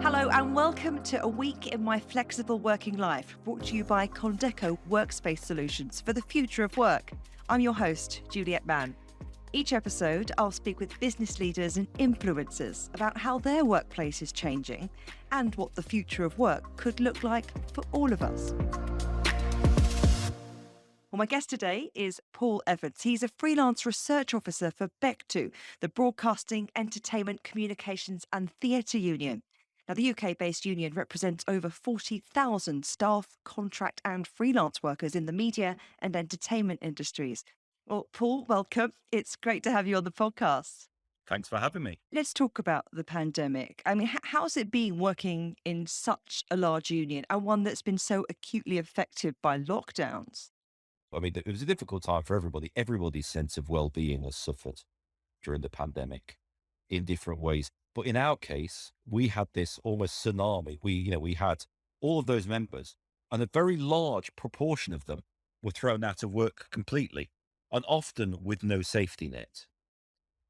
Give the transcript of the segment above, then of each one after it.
Hello and welcome to A Week in My Flexible Working Life, brought to you by Condeco Workspace Solutions for the future of work. I'm your host, Juliet Mann. Each episode, I'll speak with business leaders and influencers about how their workplace is changing and what the future of work could look like for all of us. Well, my guest today is Paul Evans. He's a freelance research officer for Bectu, the Broadcasting, Entertainment, Communications and Theatre Union. Now, the UK-based union represents over 40,000 staff, contract and freelance workers in the media and entertainment industries. Well, Paul, welcome. It's great to have you on the podcast. Thanks for having me. Let's talk about the pandemic. I mean, how's it been working in such a large union and one that's been so acutely affected by lockdowns? I mean, it was a difficult time for everybody. Everybody's sense of well-being has suffered during the pandemic in different ways. But in our case, we had this almost tsunami. We had all of those members, and a very large proportion of them were thrown out of work completely, and often with no safety net.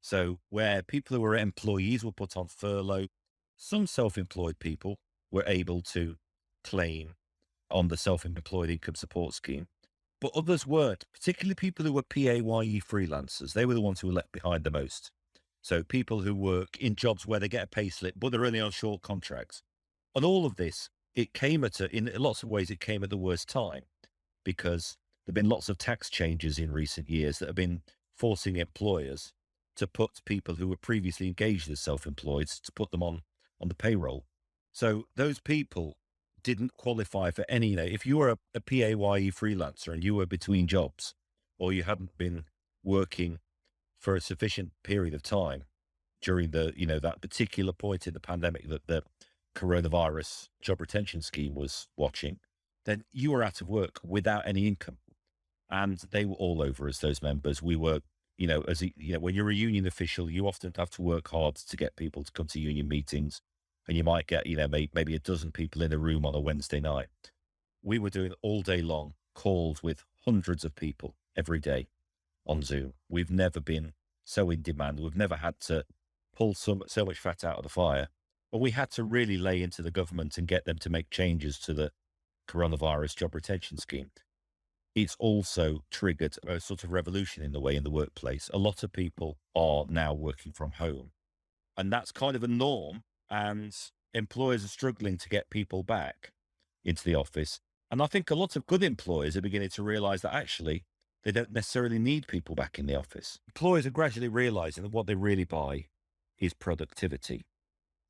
So where people who were employees were put on furlough, some self-employed people were able to claim on the self-employed income support scheme, but others weren't, particularly people who were PAYE freelancers. They were the ones who were left behind the most. So people who work in jobs where they get a pay slip, but they're only on short contracts. And all of this, in lots of ways, it came at the worst time because there've been lots of tax changes in recent years that have been forcing employers to put people who were previously engaged as self-employed, to put them on the payroll. So those people didn't qualify for any, if you were a PAYE freelancer and you were between jobs or you hadn't been working for a sufficient period of time during that particular point in the pandemic that the coronavirus job retention scheme was watching, then you were out of work without any income. And they were all over us, those members. We were, when you're a union official, you often have to work hard to get people to come to union meetings. And you might get, maybe a dozen people in a room on a Wednesday night. We were doing all day long calls with hundreds of people every day on Zoom. We've never been so in demand. We've never had to pull so much fat out of the fire. But we had to really lay into the government and get them to make changes to the coronavirus job retention scheme. It's also triggered a sort of revolution in the workplace. A lot of people are now working from home. And that's kind of a norm. And employers are struggling to get people back into the office. And I think a lot of good employers are beginning to realize that actually they don't necessarily need people back in the office. Employers are gradually realizing that what they really buy is productivity.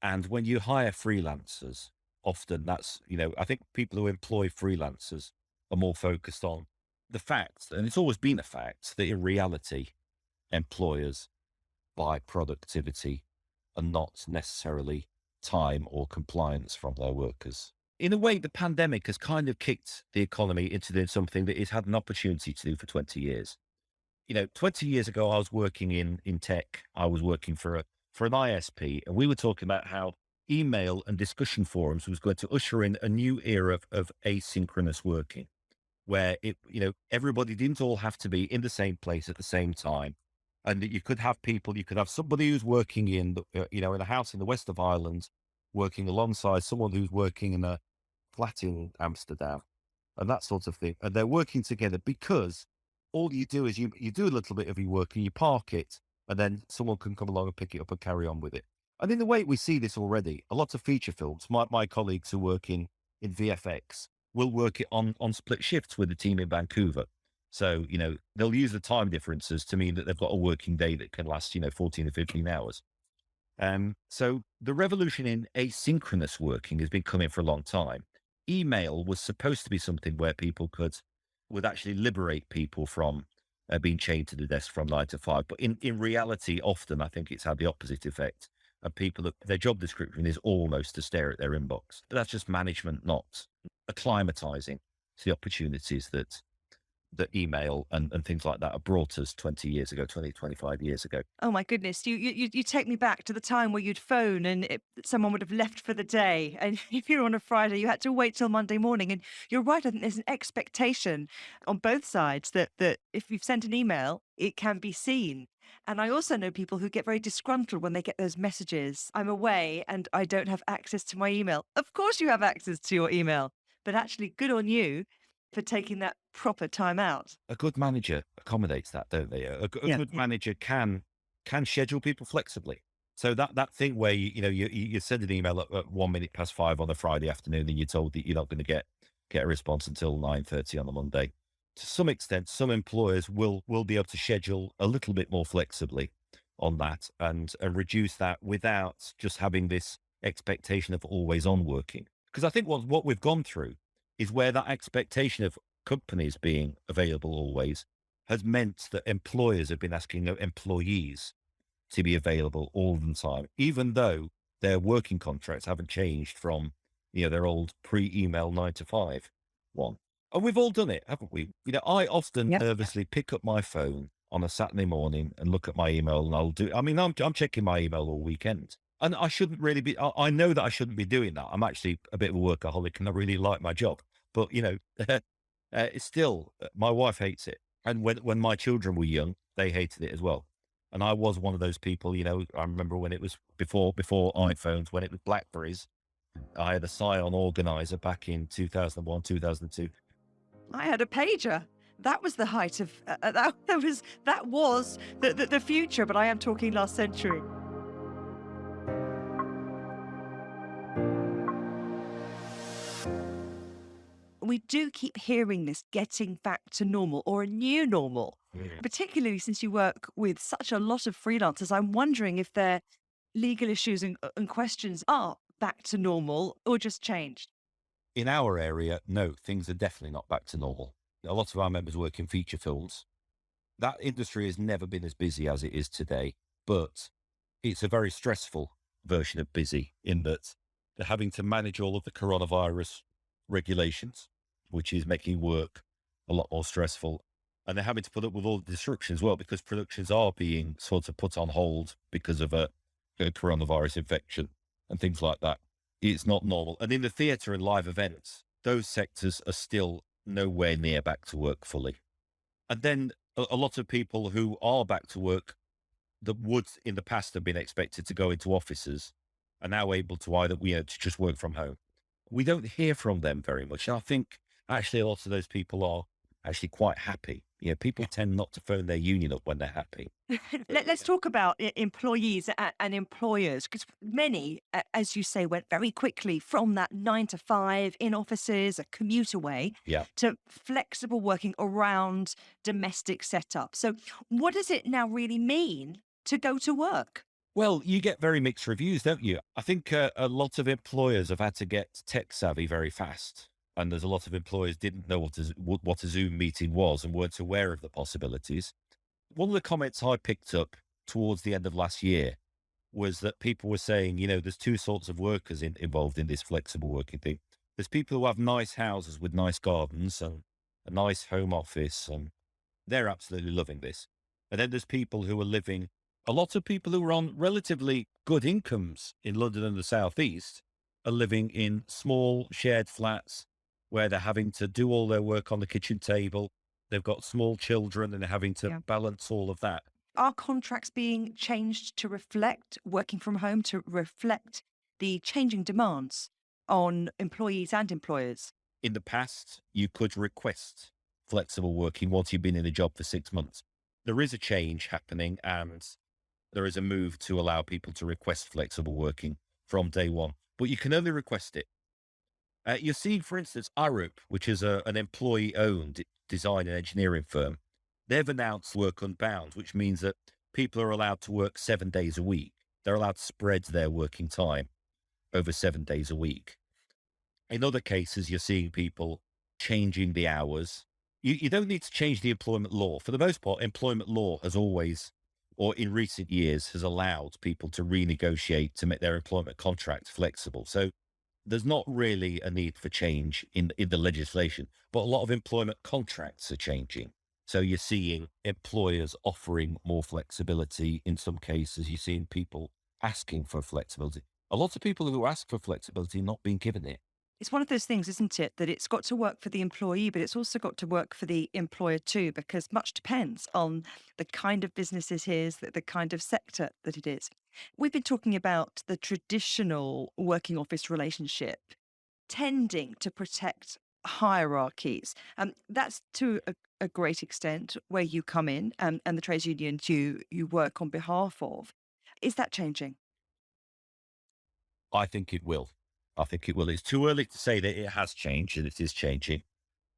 And when you hire freelancers, often that's, I think people who employ freelancers are more focused on the fact, and it's always been a fact, that in reality, employers buy productivity and not necessarily time or compliance from their workers. In a way, the pandemic has kind of kicked the economy into doing something that it's had an opportunity to do for 20 years. 20 years ago, I was working in tech. I was working for an ISP, and we were talking about how email and discussion forums was going to usher in a new era of asynchronous working, where everybody didn't all have to be in the same place at the same time. And that you could have somebody who's working in a house in the west of Ireland, working alongside someone who's working in a flat in Amsterdam and that sort of thing. And they're working together because all you do is you do a little bit of your work and you park it, and then someone can come along and pick it up and carry on with it. And in the way we see this already, a lot of feature films, my colleagues who work in VFX will work it on split shifts with the team in Vancouver. So, they'll use the time differences to mean that they've got a working day that can last, 14 or 15 hours. So the revolution in asynchronous working has been coming for a long time. Email was supposed to be something where people would actually liberate people from being chained to the desk from 9 to 5. But in reality, often I think it's had the opposite effect. And their job description is almost to stare at their inbox. But that's just management not acclimatizing to the opportunities that email and things like that have brought us 20 years ago, 25 years ago. Oh my goodness, you take me back to the time where you'd phone and someone would have left for the day. And if you're on a Friday, you had to wait till Monday morning. And you're right, I think there's an expectation on both sides that if you've sent an email, it can be seen. And I also know people who get very disgruntled when they get those messages. I'm away and I don't have access to my email. Of course, you have access to your email, but actually, good on you for taking that proper time out. A good manager accommodates that, don't they? A Yeah. good manager can schedule people flexibly. So that thing where you send an email at 1 minute past 5 on a Friday afternoon, and you're told that you're not going to get a response until 9:30 on a Monday. To some extent, some employers will be able to schedule a little bit more flexibly on that and reduce that without just having this expectation of always on working. Because I think what we've gone through is where that expectation of companies being available always has meant that employers have been asking their employees to be available all the time, even though their working contracts haven't changed from, their old pre-email 9 to 5 one. And we've all done it, haven't we? I often Yep. nervously pick up my phone on a Saturday morning and look at my email, and I'm checking my email all weekend. And I shouldn't really be, I know that I shouldn't be doing that. I'm actually a bit of a workaholic and I really like my job. But, it's still, my wife hates it. And when my children were young, they hated it as well. And I was one of those people, I remember when it was before iPhones, when it was Blackberries. I had a Scion organizer back in 2001, 2002. I had a pager. That was the height of that was the future, but I am talking last century. We do keep hearing this getting back to normal or a new normal, Yeah. particularly since you work with such a lot of freelancers. I'm wondering if their legal issues and questions are back to normal or just changed. In our area, no, things are definitely not back to normal. A lot of our members work in feature films. That industry has never been as busy as it is today, but it's a very stressful version of busy in that they're having to manage all of the coronavirus regulations, which is making work a lot more stressful. And they're having to put up with all the disruptions as well, because productions are being sort of put on hold because of a coronavirus infection and things like that. It's not normal. And in the theatre and live events, those sectors are still nowhere near back to work fully. And then a lot of people who are back to work that would in the past have been expected to go into offices are now able to either, to just work from home. We don't hear from them very much. And I think actually a lot of those people are actually quite happy. People tend not to phone their union up when they're happy. Let's talk about employees and employers, because many, as you say, went very quickly from that 9 to 5 in offices, a commute away, Yeah. to flexible working around domestic setup. So, what does it now really mean to go to work? Well, you get very mixed reviews, don't you? I think a lot of employers have had to get tech savvy very fast. And there's a lot of employers didn't know what a Zoom meeting was and weren't aware of the possibilities. One of the comments I picked up towards the end of last year was that people were saying, there's two sorts of workers involved in this flexible working thing. There's people who have nice houses with nice gardens and a nice home office, and they're absolutely loving this. And then there's people who are living, a lot of people who are on relatively good incomes in London and the Southeast are living in small shared flats where they're having to do all their work on the kitchen table. They've got small children and they're having to Yeah. balance all of that. Are contracts being changed to reflect working from home, to reflect the changing demands on employees and employers? In the past, you could request flexible working once you've been in a job for 6 months. There is a change happening and there is a move to allow people to request flexible working from day one, but you can only request it. You're seeing, for instance, Arup, which is an employee-owned design and engineering firm. They've announced work unbound, which means that people are allowed to work 7 days a week. They're allowed to spread their working time over 7 days a week. In other cases, you're seeing people changing the hours. You don't need to change the employment law. For the most part, employment law has always, or in recent years, has allowed people to renegotiate to make their employment contracts flexible. So there's not really a need for change in the legislation, but a lot of employment contracts are changing. So you're seeing employers offering more flexibility. In some cases, you're seeing people asking for flexibility. A lot of people who ask for flexibility not being given it. It's one of those things, isn't it, that it's got to work for the employee, but it's also got to work for the employer too, because much depends on the kind of business it is, the kind of sector that it is. We've been talking about the traditional working office relationship tending to protect hierarchies. That's to a great extent where you come in, and the trades unions you work on behalf of. Is that changing? I think it will. I think it will. It's too early to say that it has changed and it is changing,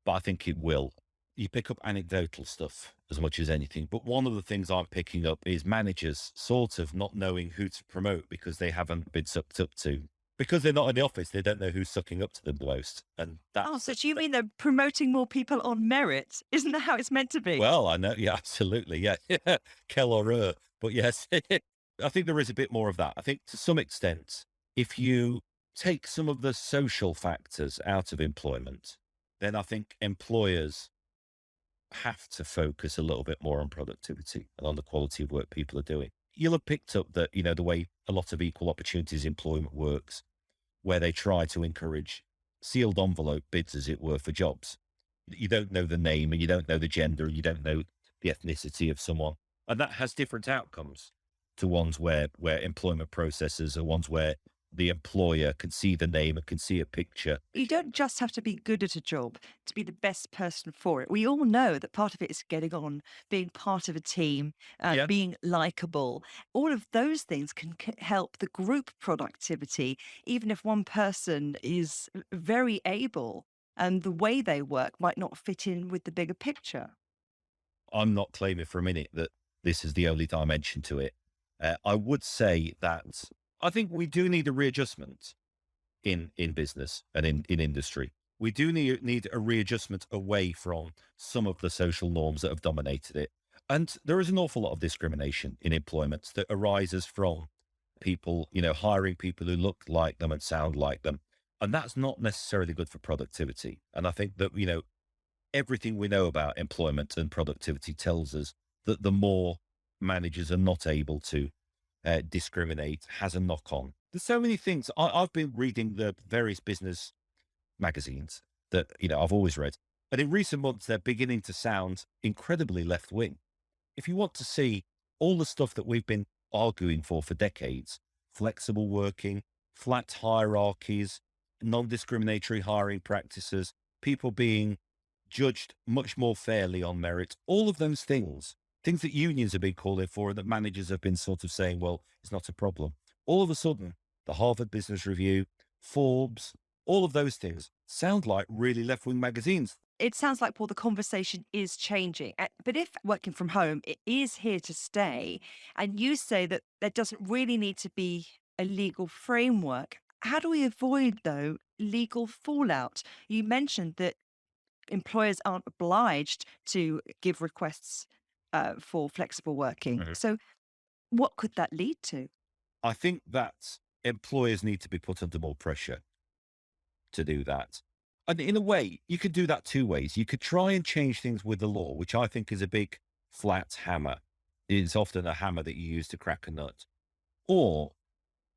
but I think it will. You pick up anecdotal stuff as much as anything. But one of the things I'm picking up is managers sort of not knowing who to promote because they haven't been sucked up to. Because they're not in the office, they don't know who's sucking up to them the most. And Oh, that's so do you mean they're promoting more people on merit? Isn't that how it's meant to be? well, I know. Yeah, absolutely. Yeah. Kel or but yes, I think there is a bit more of that. I think to some extent, if you take some of the social factors out of employment, then I think employers have to focus a little bit more on productivity and on the quality of work people are doing. You'll have picked up that, the way a lot of equal opportunities employment works, where they try to encourage sealed envelope bids, as it were, for jobs. You don't know the name and you don't know the gender and you don't know the ethnicity of someone. And that has different outcomes to ones where employment processes are ones where the employer can see the name and can see a picture. You don't just have to be good at a job to be the best person for it. We all know that part of it is getting on, being part of a team, Yeah. being likable. All of those things can help the group productivity, even if one person is very able and the way they work might not fit in with the bigger picture. I'm not claiming for a minute that this is the only dimension to it. I would say that I think we do need a readjustment in business and in industry. We do need a readjustment away from some of the social norms that have dominated it. And there is an awful lot of discrimination in employment that arises from people, hiring people who look like them and sound like them. And that's not necessarily good for productivity. And I think that, everything we know about employment and productivity tells us that the more managers are not able to discriminate has a knock on. There's so many things. I've been reading the various business magazines that, I've always read. And in recent months, they're beginning to sound incredibly left wing. If you want to see all the stuff that we've been arguing for decades, flexible working, flat hierarchies, non discriminatory hiring practices, people being judged much more fairly on merit, all of those things that unions have been calling for and that managers have been sort of saying, well, it's not a problem. All of a sudden, the Harvard Business Review, Forbes, all of those things sound like really left wing magazines. It sounds like, Paul, the conversation is changing. But if working from home it is here to stay, and you say that there doesn't really need to be a legal framework, how do we avoid, though, legal fallout? You mentioned that employers aren't obliged to give requests for flexible working. Mhm. So, what could that lead to? I think that employers need to be put under more pressure to do that. And in a way, you could do that two ways. You could try and change things with the law, which I think is a big flat hammer. It's often a hammer that you use to crack a nut. Or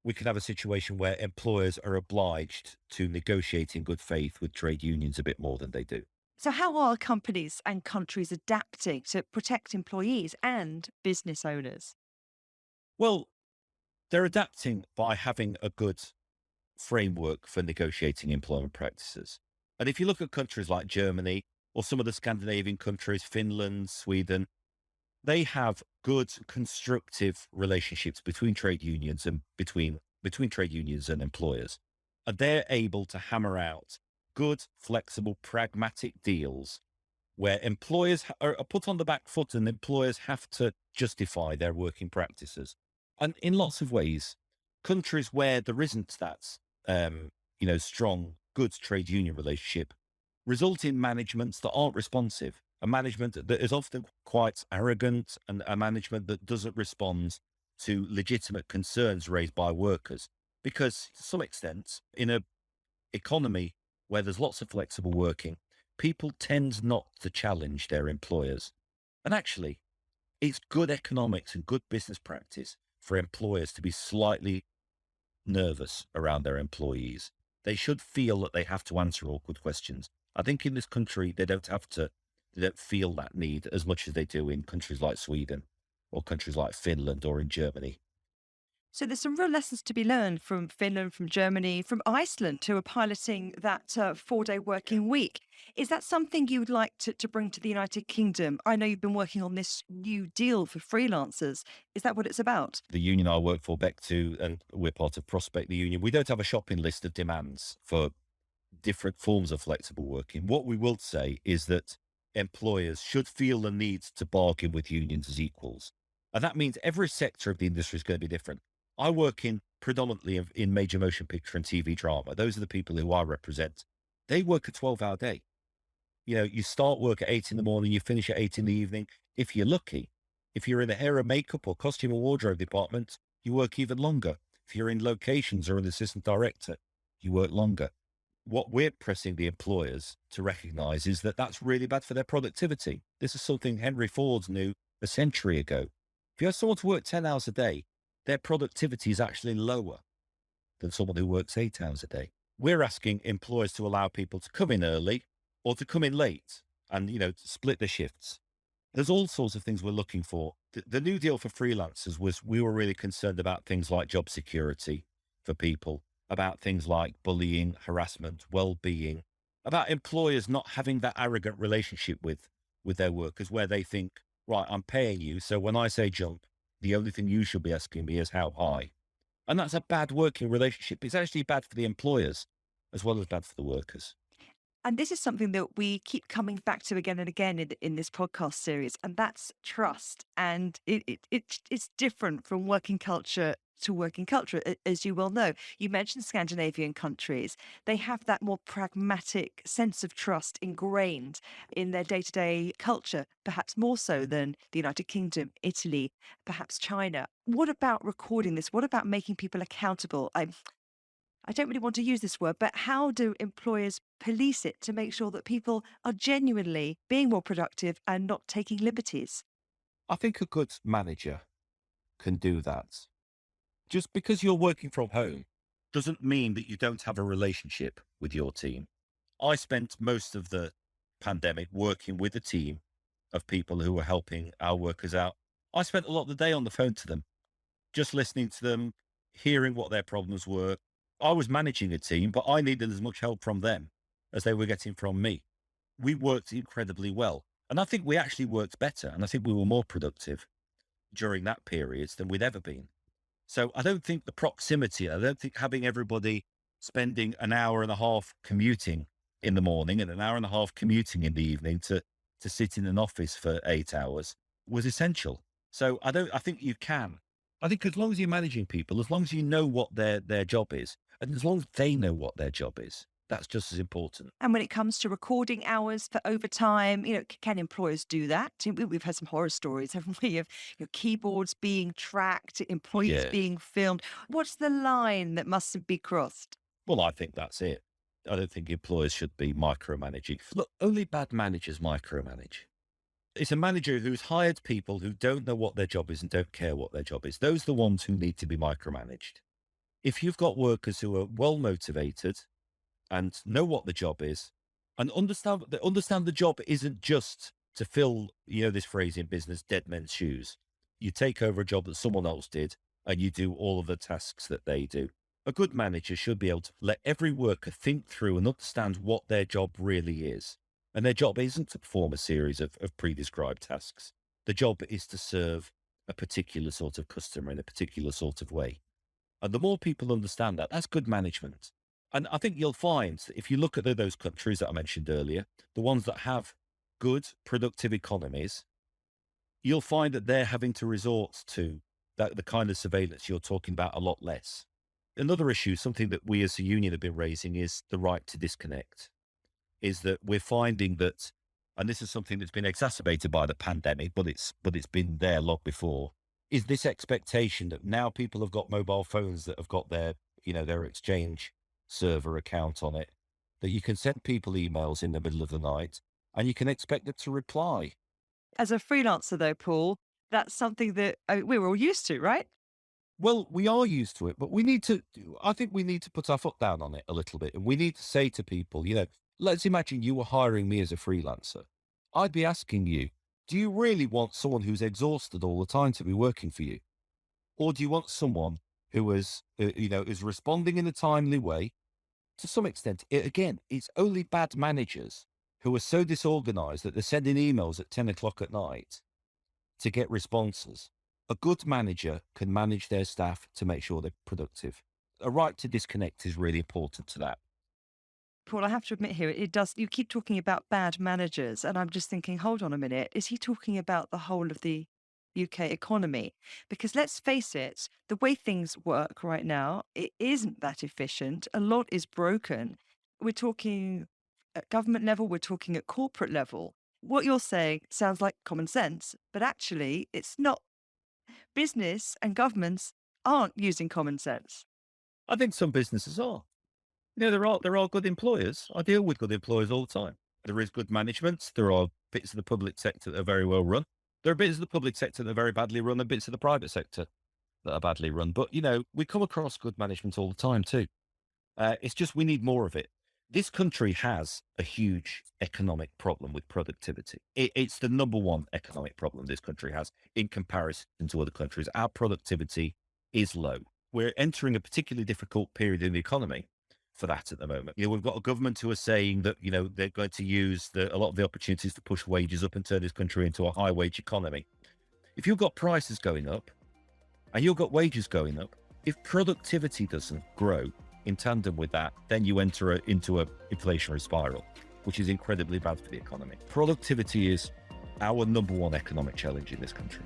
we could have a situation where employers are obliged to negotiate in good faith with trade unions a bit more than they do. So, how are companies and countries adapting to protect employees and business owners? Well, they're adapting by having a good framework for negotiating employment practices. And if you look at countries like Germany or some of the Scandinavian countries, Finland, Sweden, they have good constructive relationships between trade unions and between trade unions and employers. And they're able to hammer out good, flexible, pragmatic deals where employers are put on the back foot and employers have to justify their working practices. And in lots of ways, countries where there isn't that, strong, good trade union relationship result in managements that aren't responsive, a management that is often quite arrogant and a management that doesn't respond to legitimate concerns raised by workers. Because to some extent, in a economy where there's lots of flexible working, people tend not to challenge their employers. And actually, it's good economics and good business practice for employers to be slightly nervous around their employees. They should feel that they have to answer awkward questions. I think in this country, they don't have to, they don't feel that need as much as they do in countries like Sweden or countries like Finland or in Germany. So there's some real lessons to be learned from Finland, from Germany, from Iceland, who are piloting that 4-day working week. Is that something you would like to bring to the United Kingdom? I know you've been working on this new deal for freelancers. Is that what it's about? The union I work for, Bectu, and we're part of Prospect, the union, we don't have a shopping list of demands for different forms of flexible working. What we will say is that employers should feel the need to bargain with unions as equals. And that means every sector of the industry is going to be different. I work in predominantly in major motion picture and TV drama. Those are the people who I represent. They work a 12-hour day. You know, you start work at 8 in the morning, you finish at 8 in the evening. If you're lucky, if you're in the hair and makeup or costume and wardrobe department, you work even longer. If you're in locations or an assistant director, you work longer. What we're pressing the employers to recognize is that that's really bad for their productivity. This is something Henry Ford knew a century ago. If you have someone to work 10 hours a day, their productivity is actually lower than someone who works 8 hours a day. We're asking employers to allow people to come in early or to come in late and, you know, to split the shifts. There's all sorts of things we're looking for. The new deal for freelancers was we were really concerned about things like job security for people, about things like bullying, harassment, well-being, about employers not having that arrogant relationship with their workers where they think, right, I'm paying you, so when I say jump, the only thing you should be asking me is how high. And that's a bad working relationship. It's actually bad for the employers as well as bad for the workers. And this is something that we keep coming back to again and again in this podcast series, and that's trust. And it's different from working culture to working culture, as you well know. You mentioned Scandinavian countries. They have that more pragmatic sense of trust ingrained in their day to day culture, perhaps more so than the United Kingdom, Italy, perhaps China. What about recording this? What about making people accountable? I don't really want to use this word, but how do employers police it to make sure that people are genuinely being more productive and not taking liberties? I think a good manager can do that. Just because you're working from home doesn't mean that you don't have a relationship with your team. I spent most of the pandemic working with a team of people who were helping our workers out. I spent a lot of the day on the phone to them, just listening to them, hearing what their problems were. I was managing a team, but I needed as much help from them as they were getting from me. We worked incredibly well. And I think we actually worked better. And I think we were more productive during that period than we'd ever been. So I don't think the proximity, I don't think having everybody spending an hour and a half commuting in the morning and an hour and a half commuting in the evening to sit in an office for 8 hours was essential. So I think you can. I think as long as you're managing people, as long as you know what their job is, and as long as they know what their job is, that's just as important. And when it comes to recording hours for overtime, can employers do that? We've had some horror stories, haven't we, of keyboards being tracked, employees Yeah. being filmed. What's the line that mustn't be crossed? Well, I think that's it. I don't think employers should be micromanaging. Look, only bad managers micromanage. It's a manager who's hired people who don't know what their job is and don't care what their job is. Those are the ones who need to be micromanaged. If you've got workers who are well motivated and know what the job is and understand the job isn't just to fill, this phrase in business, dead men's shoes. You take over a job that someone else did and you do all of the tasks that they do. A good manager should be able to let every worker think through and understand what their job really is. And their job isn't to perform a series of pre-described tasks. The job is to serve a particular sort of customer in a particular sort of way. And the more people understand that, that's good management. And I think you'll find that if you look at those countries that I mentioned earlier, the ones that have good, productive economies, you'll find that they're having to resort to the kind of surveillance you're talking about a lot less. Another issue, something that we as a union have been raising, is the right to disconnect. Is that we're finding that, and this is something that's been exacerbated by the pandemic, but it's been there long before, is this expectation that now people have got mobile phones that have got their Exchange server account on it, that you can send people emails in the middle of the night and you can expect them to reply. As a freelancer, though, Paul, that's something that we're all used to, right? Well, we are used to it, but I think we need to put our foot down on it a little bit. And we need to say to people, let's imagine you were hiring me as a freelancer. I'd be asking you, do you really want someone who's exhausted all the time to be working for you? Or do you want someone who is responding in a timely way? To some extent, again, it's only bad managers who are so disorganized that they're sending emails at 10 o'clock at night to get responses. A good manager can manage their staff to make sure they're productive. A right to disconnect is really important to that. Paul, I have to admit here, it does. You keep talking about bad managers, and I'm just thinking, hold on a minute. Is he talking about the whole of the UK economy? Because let's face it, the way things work right now, it isn't that efficient. A lot is broken. We're talking at government level, we're talking at corporate level. What you're saying sounds like common sense, but actually, it's not. Business and governments aren't using common sense. I think some businesses are. There are good employers. I deal with good employers all the time. There is good management. There are bits of the public sector that are very well run. There are bits of the public sector that are very badly run and bits of the private sector that are badly run. But, we come across good management all the time too. It's just we need more of it. This country has a huge economic problem with productivity. It's the number one economic problem this country has in comparison to other countries. Our productivity is low. We're entering a particularly difficult period in the economy for that at the moment. We've got a government who are saying that, they're going to use a lot of the opportunities to push wages up and turn this country into a high wage economy. If you've got prices going up and you've got wages going up, if productivity doesn't grow in tandem with that, then you enter into a inflationary spiral, which is incredibly bad for the economy. Productivity is our number one economic challenge in this country.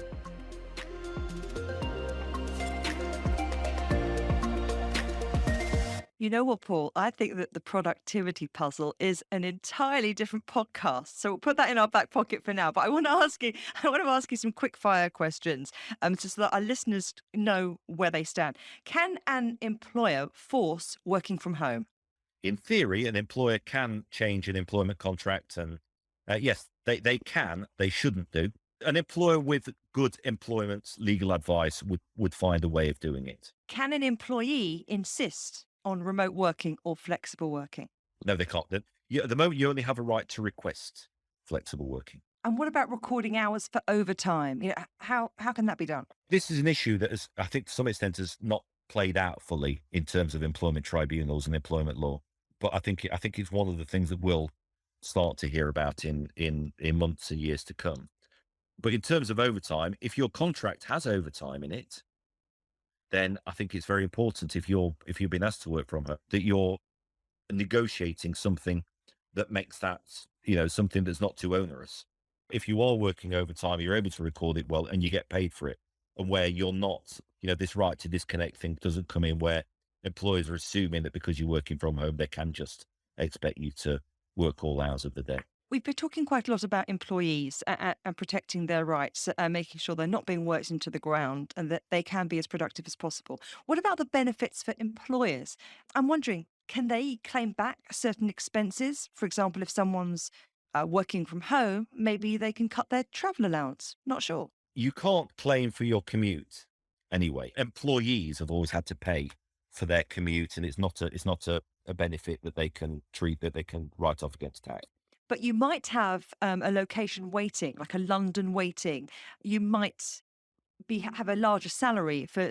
You know what, Paul? I think that the productivity puzzle is an entirely different podcast. So we'll put that in our back pocket for now. But I want to ask you, I want to ask you some quick fire questions, just so that our listeners know where they stand. Can an employer force working from home? In theory, an employer can change an employment contract, and yes, they can. They shouldn't do. An employer with good employment legal advice would find a way of doing it. Can an employee insist on remote working or flexible working? No, they can't. At the moment, you only have a right to request flexible working. And what about recording hours for overtime? How can that be done? This is an issue that I think, to some extent, has not played out fully in terms of employment tribunals and employment law. But I think it's one of the things that we'll start to hear about in months and years to come. But in terms of overtime, if your contract has overtime in it, then I think it's very important if you've been asked to work from home that you're negotiating something that makes that, something that's not too onerous. If you are working overtime, you're able to record it well and you get paid for it. And where you're not, this right to disconnect thing doesn't come in where employers are assuming that because you're working from home, they can just expect you to work all hours of the day. We've been talking quite a lot about employees and protecting their rights and making sure they're not being worked into the ground and that they can be as productive as possible. What about the benefits for employers? I'm wondering, can they claim back certain expenses? For example, if someone's working from home, maybe they can cut their travel allowance. Not sure. You can't claim for your commute anyway. Employees have always had to pay for their commute, and it's not a benefit that they can write off against tax. But you might have a location waiting, like a London waiting. You might have a larger salary for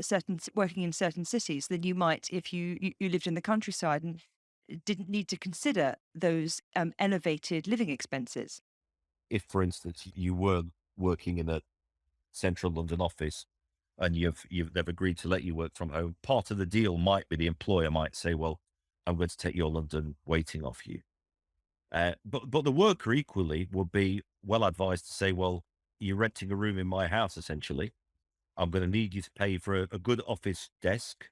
working in certain cities than you might if you lived in the countryside and didn't need to consider those elevated living expenses. If, for instance, you were working in a central London office and they've agreed to let you work from home, part of the deal might be the employer might say, well, I'm going to take your London waiting off you. But the worker equally would be well advised to say, well, you're renting a room in my house, essentially. I'm going to need you to pay for a good office desk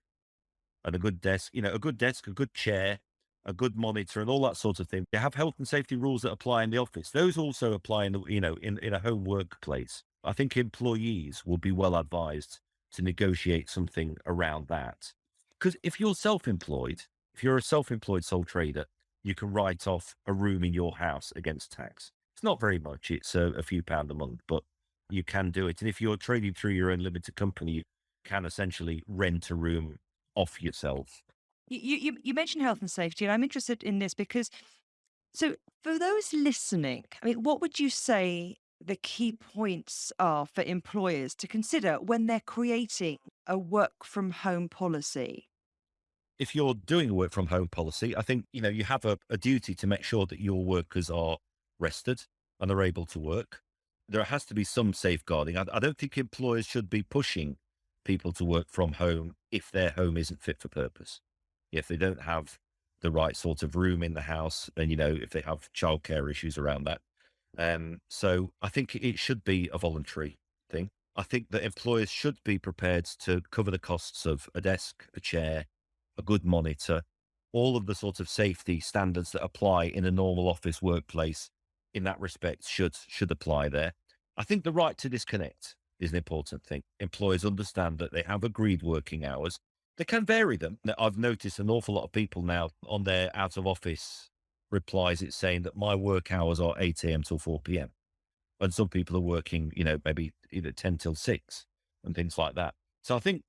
and a good desk, a good desk, a good chair, a good monitor, and all that sort of thing. They have health and safety rules that apply in the office. Those also apply in a home workplace. I think employees will be well advised to negotiate something around that. Because if you're a self-employed sole trader, you can write off a room in your house against tax. It's not very much. It's a few pound a month, but you can do it. And if you're trading through your own limited company, can essentially rent a room off yourself. You mentioned health and safety, and I'm interested in this because so for those listening, I mean, what would you say the key points are for employers to consider when they're creating a work from home policy? If you're doing a work from home policy, I think, you have a duty to make sure that your workers are rested and are able to work. There has to be some safeguarding. I don't think employers should be pushing people to work from home if their home isn't fit for purpose. If they don't have the right sort of room in the house, and, if they have childcare issues around that. So I think it should be a voluntary thing. I think that employers should be prepared to cover the costs of a desk, a chair, a good monitor, all of the sort of safety standards that apply in a normal office workplace in that respect should apply there. I think the right to disconnect is an important thing. Employers understand that they have agreed working hours. They can vary them. Now, I've noticed an awful lot of people now on their out of office replies, it's saying that my work hours are 8 a.m. till 4 p.m. And some people are working, maybe either 10 till 6 and things like that. So I think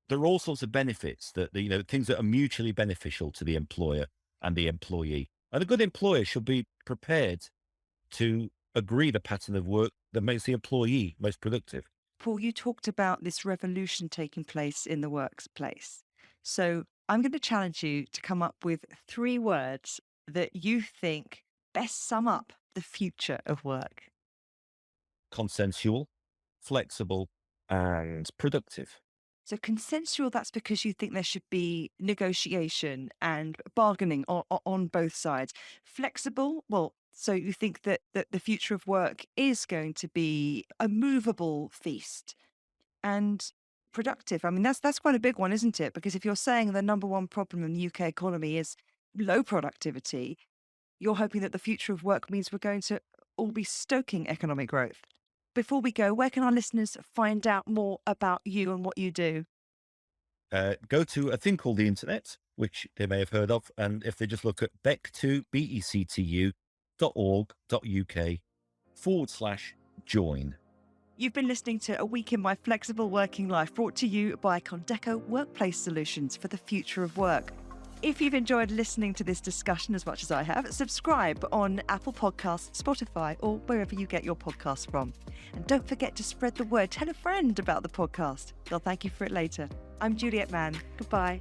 there are all sorts of benefits that, things that are mutually beneficial to the employer and the employee. And a good employer should be prepared to agree the pattern of work that makes the employee most productive. Paul, you talked about this revolution taking place in the workplace. So I'm going to challenge you to come up with 3 words that you think best sum up the future of work. Consensual, flexible, and productive. So consensual, that's because you think there should be negotiation and bargaining on both sides. Flexible, well, so you think that the future of work is going to be a movable feast. And productive, I mean, that's quite a big one, isn't it? Because if you're saying the number one problem in the UK economy is low productivity, you're hoping that the future of work means we're going to all be stoking economic growth. Before we go, where can our listeners find out more about you and what you do? Go to a thing called the internet, which they may have heard of. And if they just look at Bectu, bectu.org.uk/join. You've been listening to A Week in My Flexible Working Life, brought to you by Condeco Workplace Solutions for the Future of Work. If you've enjoyed listening to this discussion as much as I have, subscribe on Apple Podcasts, Spotify, or wherever you get your podcasts from. And don't forget to spread the word. Tell a friend about the podcast. They'll thank you for it later. I'm Juliet Mann. Goodbye.